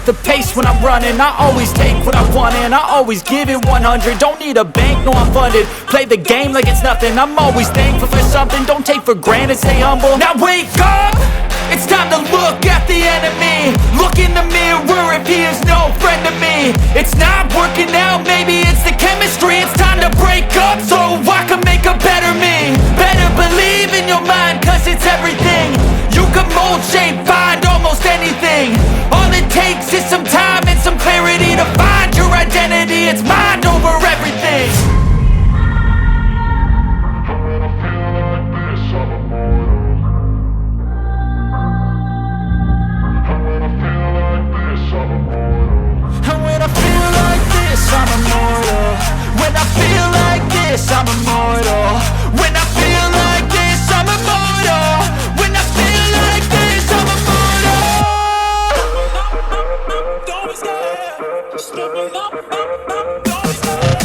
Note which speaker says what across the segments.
Speaker 1: the pace when I'm running. I always take what I want and I always give it 100. Don't need a bank, no I'm funded. Play the game like it's nothing. I'm always thankful for something. Don't take for granted, stay humble. Now wake up! It's time to look at the enemy. Look in the mirror if he is no friend to me. It's not working out, maybe it's the chemistry. It's time to break up so I can make a better me. Better believe in your mind, cause it's everything. You can mold, shape, find almost anything. All it takes is some time and some clarity to find your identity. It's mind over everything. I'm immortal. When I feel like this, I'm immortal. When I feel like this, I'm immortal. When I feel like this, I'm immortal. Don't be scared. Just open up. Don't be scared.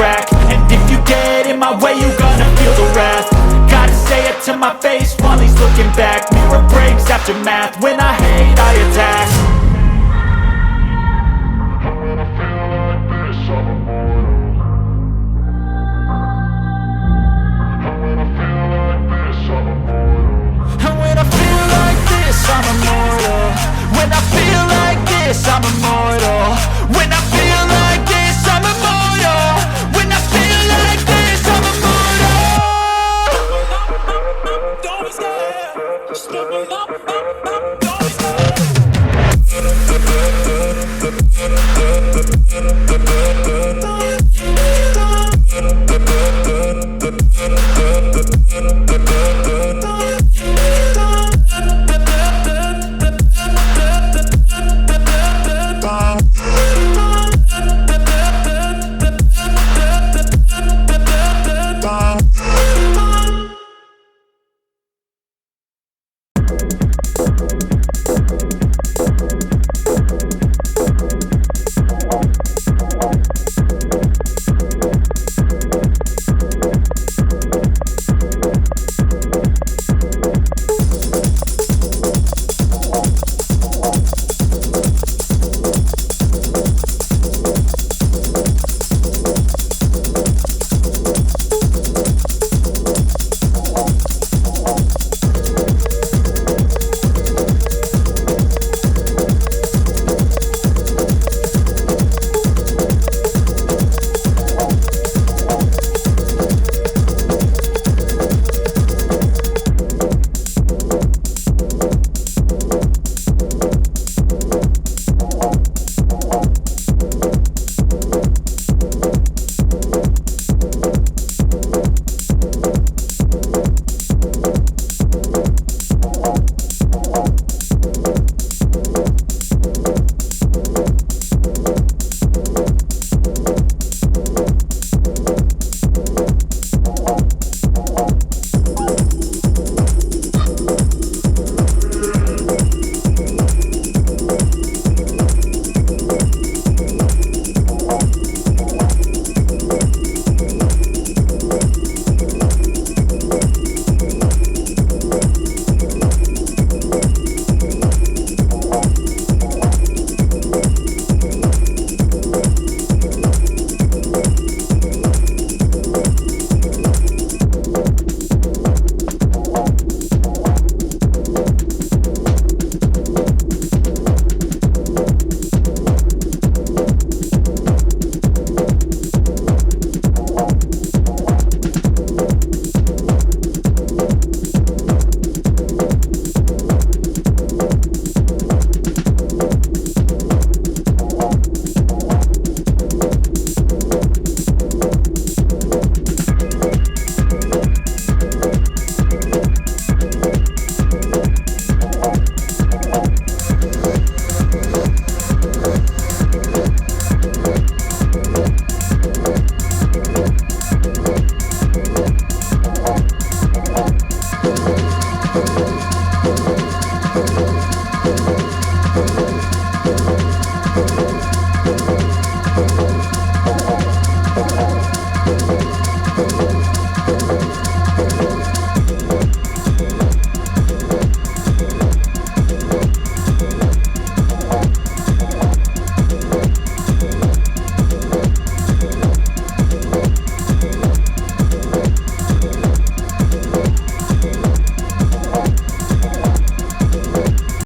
Speaker 1: And if you get in my way, you gonna feel the wrath. Gotta say it to my face while he's looking back. Mirror breaks after math. When I hate, I attack. When I feel like this, I'm immortal. When I feel like this, I'm immortal. When I feel like this, I'm immortal. When I feel like this, I'm immortal.